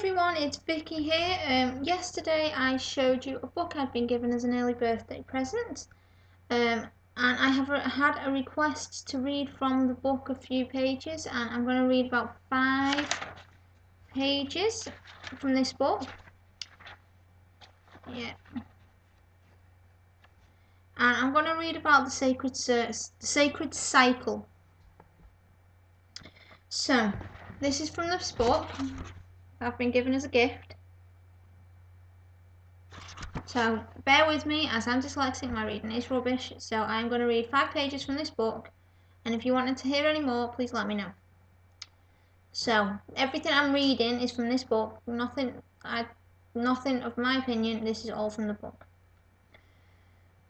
everyone, it's Vicky here. Yesterday I showed you a book I'd been given as an early birthday present, and I have had a request to read from the book a few pages, and I'm going to read about 5 pages from this book. Yeah. And I'm going to read about the sacred cycle. So, this is from this book I've been given as a gift. So bear with me, as I'm dyslexic, my reading is rubbish, so I'm going to read 5 pages from this book, and if you wanted to hear any more, please let me know. So everything I'm reading is from this book, nothing of my opinion, this is all from the book.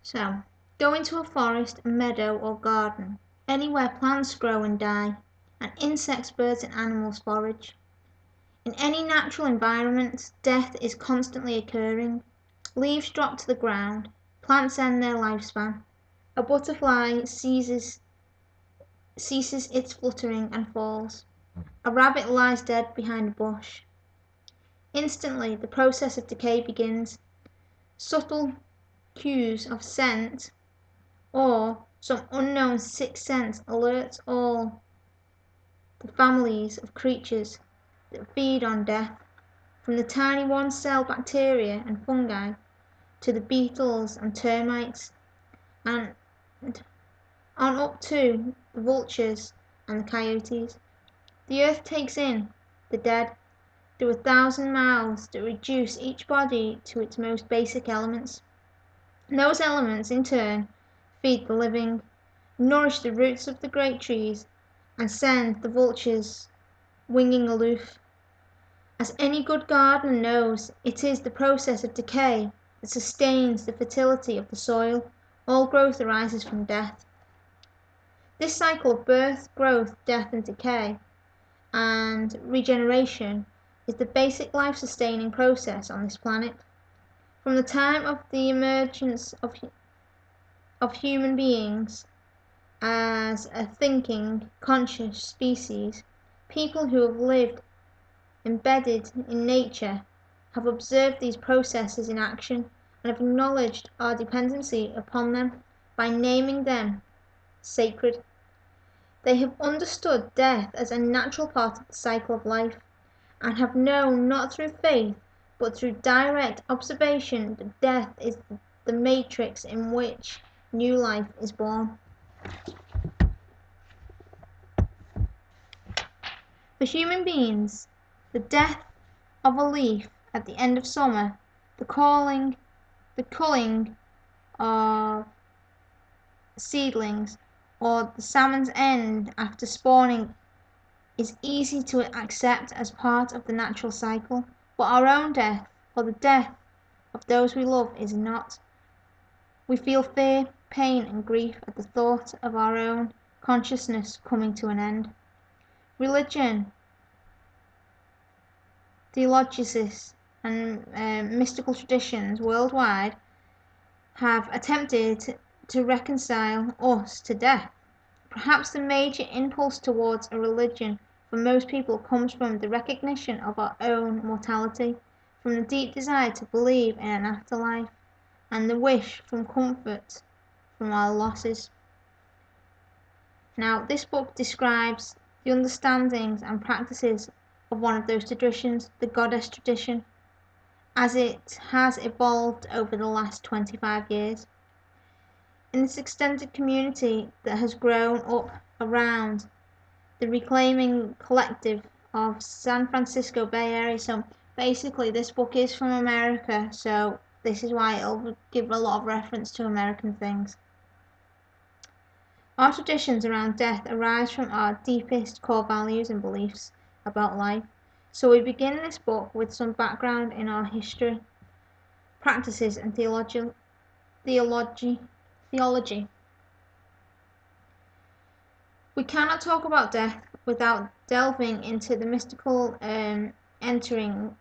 So, go into a forest, a meadow or garden, anywhere plants grow and die, and insects, birds and animals forage. In any natural environment, death is constantly occurring. Leaves drop to the ground, plants end their lifespan, a butterfly ceases its fluttering and falls, a rabbit lies dead behind a bush. Instantly the process of decay begins. Subtle cues of scent or some unknown sixth sense alerts all the families of creatures that feed on death, from the tiny one-cell bacteria and fungi to the beetles and termites, and on up to the vultures and the coyotes. The earth takes in the dead through 1,000 mouths that reduce each body to its most basic elements. And those elements, in turn, feed the living, nourish the roots of the great trees, and send the vultures winging aloof. As any good gardener knows, it is the process of decay that sustains the fertility of the soil. All growth arises from death. This cycle of birth, growth, death and decay, and regeneration is the basic life-sustaining process on this planet. From the time of the emergence of human beings as a thinking, conscious species, people who have lived embedded in nature have observed these processes in action and have acknowledged our dependency upon them by naming them sacred. They have understood death as a natural part of the cycle of life, and have known not through faith but through direct observation that death is the matrix in which new life is born. For human beings, the death of a leaf at the end of summer, the culling of seedlings, or the salmon's end after spawning is easy to accept as part of the natural cycle, but our own death, or the death of those we love, is not. We feel fear, pain and grief at the thought of our own consciousness coming to an end. Religion, theologians and mystical traditions worldwide have attempted to reconcile us to death. Perhaps the major impulse towards a religion for most people comes from the recognition of our own mortality, from the deep desire to believe in an afterlife, and the wish for comfort from our losses. Now, this book describes the understandings and practices of one of those traditions, the Goddess tradition, as it has evolved over the last 25 years. In this extended community that has grown up around the Reclaiming Collective of San Francisco Bay Area. So basically this book is from America, so this is why it'll give a lot of reference to American things. Our traditions around death arise from our deepest core values and beliefs about life. So we begin this book with some background in our history, practices and theology. We cannot talk about death without delving into the mystical, entering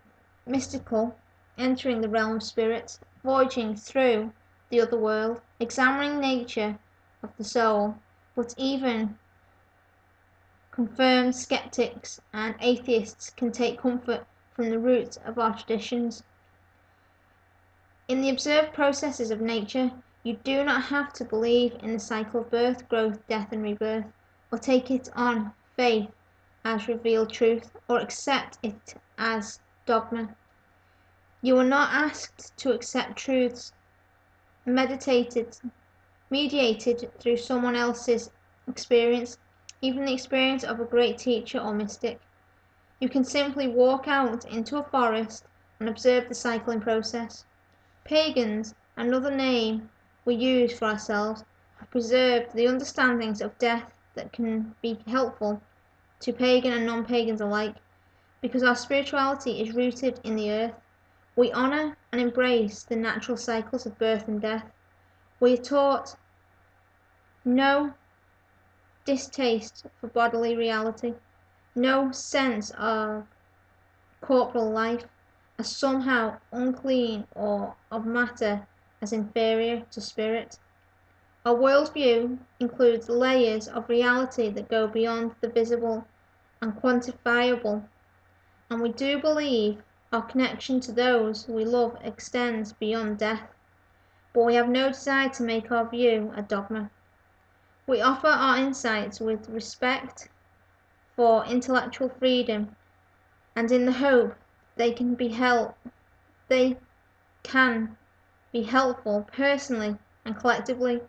the realm of spirits, voyaging through the other world, examining nature of the soul. But even confirmed skeptics and atheists can take comfort from the roots of our traditions. In the observed processes of nature, you do not have to believe in the cycle of birth, growth, death, and rebirth, or take it on faith as revealed truth, or accept it as dogma. You are not asked to accept truths mediated through someone else's experience, even the experience of a great teacher or mystic. You can simply walk out into a forest and observe the cycling process. Pagans, another name we use for ourselves, have preserved the understandings of death that can be helpful to pagan and non-pagans alike. Because our spirituality is rooted in the earth, we honour and embrace the natural cycles of birth and death. We are taught no distaste for bodily reality, no sense of corporal life as somehow unclean or of matter as inferior to spirit. Our worldview includes layers of reality that go beyond the visible and quantifiable, and we do believe our connection to those we love extends beyond death, but we have no desire to make our view a dogma. We offer our insights with respect for intellectual freedom and in the hope they can be helpful personally and collectively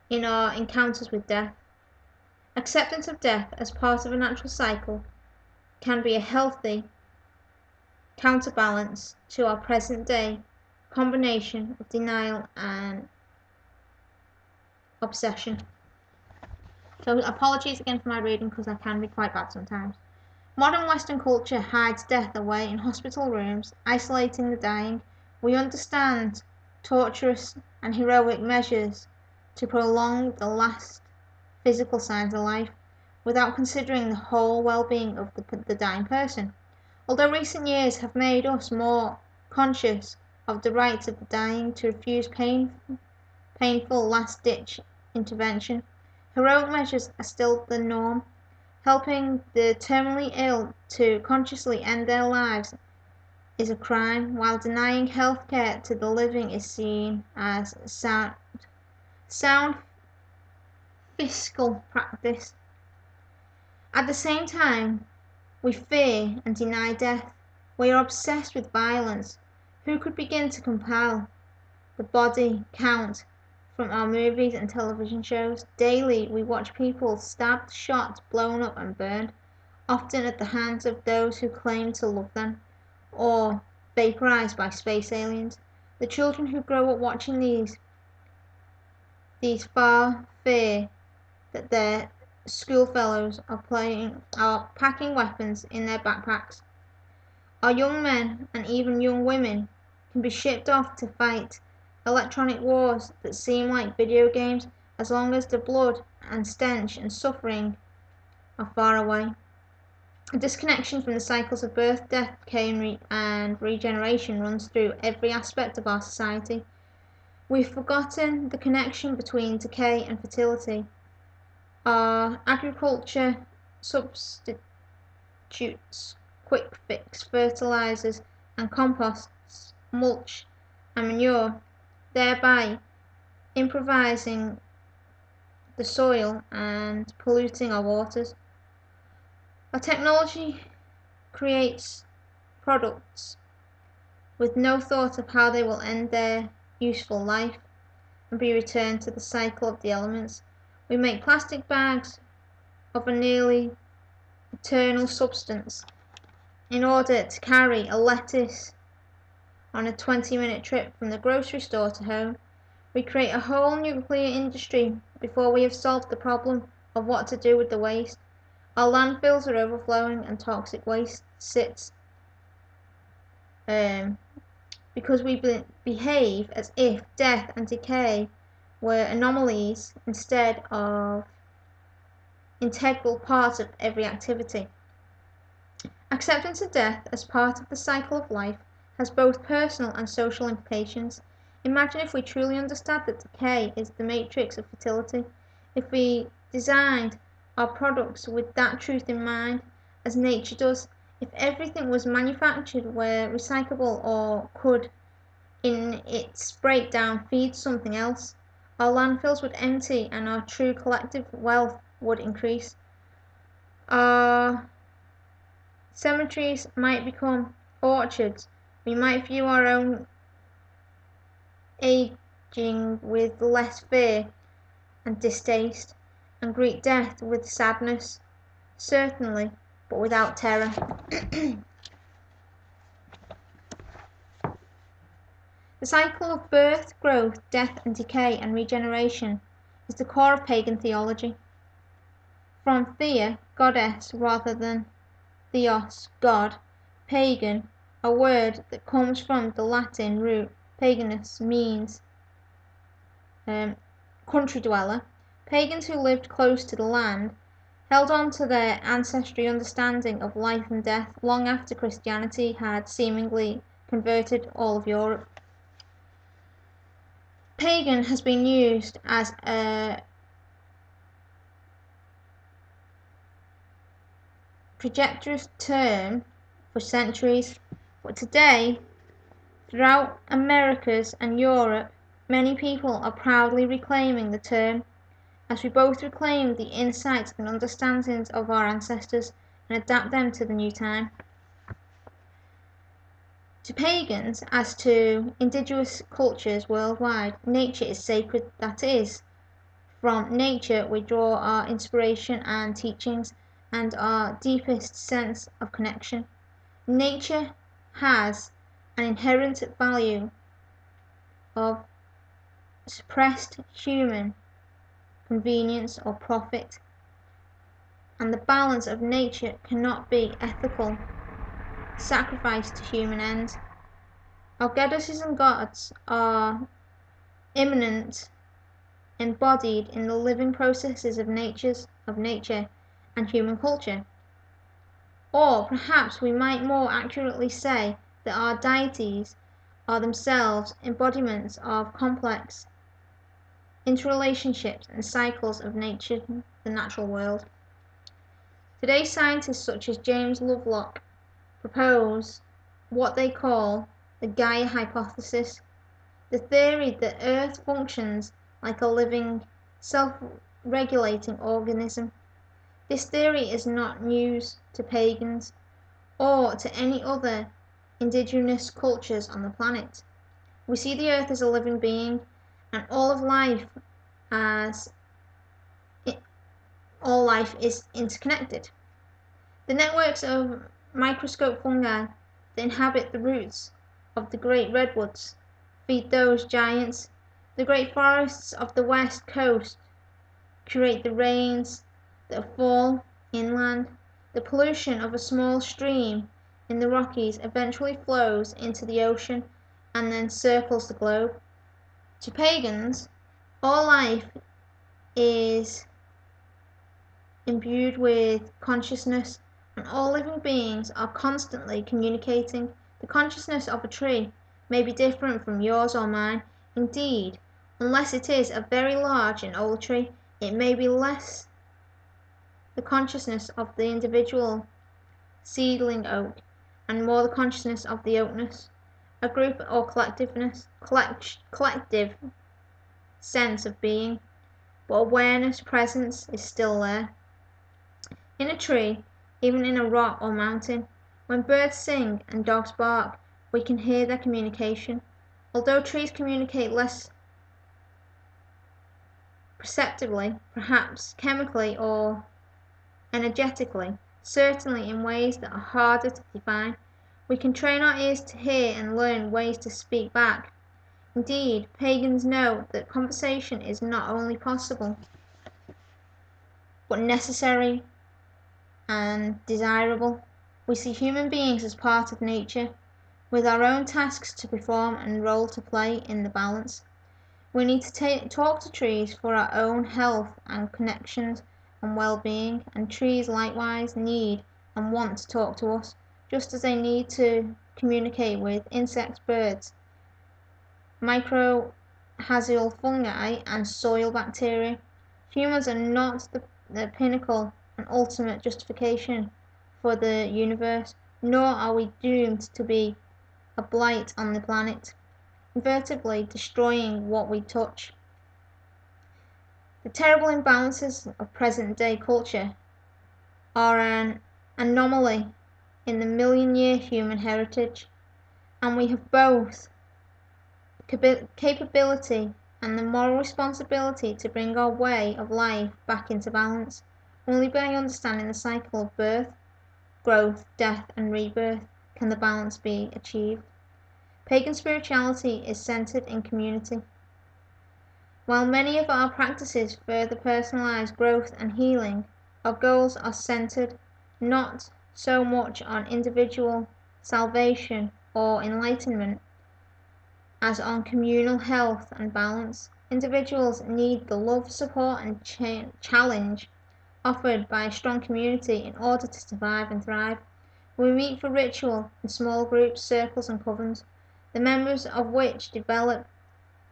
in our encounters with death. Acceptance of death as part of a natural cycle can be a healthy counterbalance to our present day combination of denial and obsession. So apologies again for my reading because I can be quite bad sometimes. Modern Western culture hides death away in hospital rooms, isolating the dying. We understand torturous and heroic measures to prolong the last physical signs of life, without considering the whole well-being of the dying person. Although recent years have made us more conscious of the rights of the dying to refuse painful last-ditch intervention, heroic measures are still the norm. Helping the terminally ill to consciously end their lives is a crime, while denying health care to the living is seen as sound fiscal practice. At the same time, we fear and deny death. We are obsessed with violence. Who could begin to compile the body count from our movies and television shows? Daily we watch people stabbed, shot, blown up and burned, often at the hands of those who claim to love them, or vaporized by space aliens. The children who grow up watching these far fear that their schoolfellows are packing weapons in their backpacks. Our young men and even young women can be shipped off to fight electronic wars that seem like video games as long as the blood and stench and suffering are far away. A disconnection from the cycles of birth, death, decay and regeneration runs through every aspect of our society. We've forgotten the connection between decay and fertility. Our agriculture substitutes quick fix fertilizers and composts, mulch and manure, thereby impoverishing the soil and polluting our waters. Our technology creates products with no thought of how they will end their useful life and be returned to the cycle of the elements. We make plastic bags of a nearly eternal substance in order to carry a lettuce on a 20-minute trip from the grocery store to home. We create a whole nuclear industry before we have solved the problem of what to do with the waste. Our landfills are overflowing and toxic waste sits because we behave as if death and decay were anomalies instead of integral parts of every activity. Acceptance of death as part of the cycle of life has both personal and social implications. Imagine if we truly understood that decay is the matrix of fertility, if we designed our products with that truth in mind, as nature does. If everything was manufactured, were recyclable, or could, in its breakdown, feed something else, our landfills would empty and our true collective wealth would increase. Our cemeteries might become orchards. We might view our own aging with less fear and distaste, and greet death with sadness, certainly, but without terror. The cycle of birth, growth, death and decay and regeneration is the core of pagan theology. From Thea, goddess, rather than Theos, God, pagan, a word that comes from the Latin root paganus, means country dweller. Pagans who lived close to the land held on to their ancestry understanding of life and death long after Christianity had seemingly converted all of Europe. Pagan has been used as a pejorative term for centuries, but today, throughout Americas and Europe, many people are proudly reclaiming the term, as we both reclaim the insights and understandings of our ancestors and adapt them to the new time. To pagans, as to indigenous cultures worldwide, nature is sacred. That is, from nature we draw our inspiration and teachings and our deepest sense of connection. Nature has an inherent value of suppressed human convenience or profit, and the balance of nature cannot be ethical sacrifice to human ends. Our goddesses and gods are immanent, embodied in the living processes of nature and human culture. Or perhaps we might more accurately say that our deities are themselves embodiments of complex interrelationships and cycles of nature, the natural world. Today, scientists such as James Lovelock propose what they call the Gaia hypothesis, the theory that Earth functions like a living, self-regulating organism. This theory is not news to pagans or to any other indigenous cultures on the planet. We see the Earth as a living being, and all life is interconnected. The networks of microscopic fungi that inhabit the roots of the great redwoods feed those giants. The great forests of the west coast curate the rains that fall inland. The pollution of a small stream in the Rockies eventually flows into the ocean and then circles the globe. To pagans, all life is imbued with consciousness, and all living beings are constantly communicating. The consciousness of a tree may be different from yours or mine. Indeed, unless it is a very large and old tree, it may be less the consciousness of the individual seedling oak, and more the consciousness of the oakness, a group or collective sense of being, but awareness, presence is still there. In a tree, even in a rock or mountain, when birds sing and dogs bark, we can hear their communication. Although trees communicate less perceptibly, perhaps chemically or energetically, certainly in ways that are harder to define, we can train our ears to hear and learn ways to speak back. Indeed, pagans know that conversation is not only possible, but necessary and desirable. We see human beings as part of nature, with our own tasks to perform and role to play in the balance. We need to talk to trees for our own health and connections and well-being, and trees likewise need and want to talk to us, just as they need to communicate with insects, birds, mycorrhizal fungi and soil bacteria. Humans are not the pinnacle and ultimate justification for the universe. nor are we doomed to be a blight on the planet, inevitably destroying what we touch. The terrible imbalances of present-day culture are an anomaly in the million-year human heritage, and we have both the capability and the moral responsibility to bring our way of life back into balance. Only by understanding the cycle of birth, growth, death and rebirth can the balance be achieved. Pagan spirituality is centered in community. While many of our practices further personalize growth and healing, our goals are centered not so much on individual salvation or enlightenment as on communal health and balance. Individuals need the love, support and challenge offered by a strong community in order to survive and thrive. We meet for ritual in small groups, circles and covens, the members of which develop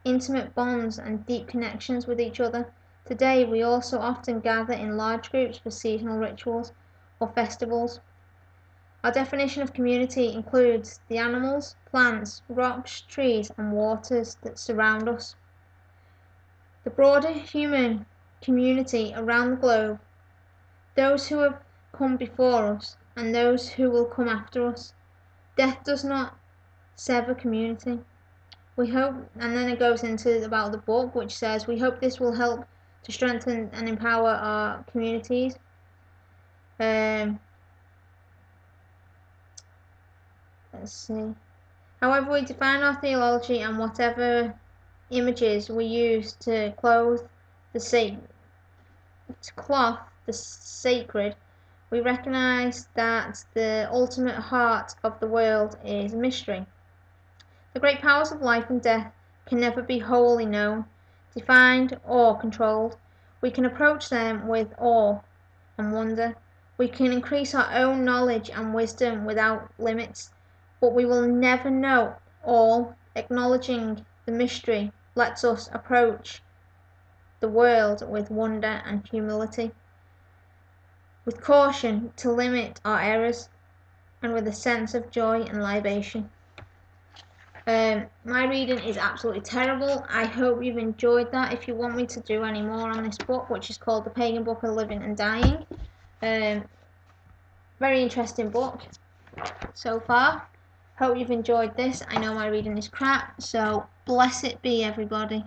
intimate bonds and deep connections with each other. Today we also often gather in large groups for seasonal rituals or festivals. Our definition of community includes the animals, plants, rocks, trees and waters that surround us. The broader human community around the globe, those who have come before us and those who will come after us. Death does not sever community. We hope, and then it goes into about the book, which says, we hope this will help to strengthen and empower our communities. Let's see. However, we define our theology and whatever images we use to clothe the sacred, we recognize that the ultimate heart of the world is mystery. The great powers of life and death can never be wholly known, defined or controlled. We can approach them with awe and wonder. We can increase our own knowledge and wisdom without limits, but we will never know all. Acknowledging the mystery lets us approach the world with wonder and humility, with caution to limit our errors, and with a sense of joy and libation. My reading is absolutely terrible. I hope you've enjoyed that. If you want me to do any more on this book, which is called The Pagan Book of Living and Dying, very interesting book so far. Hope you've enjoyed this. I know my reading is crap, so bless it be everybody.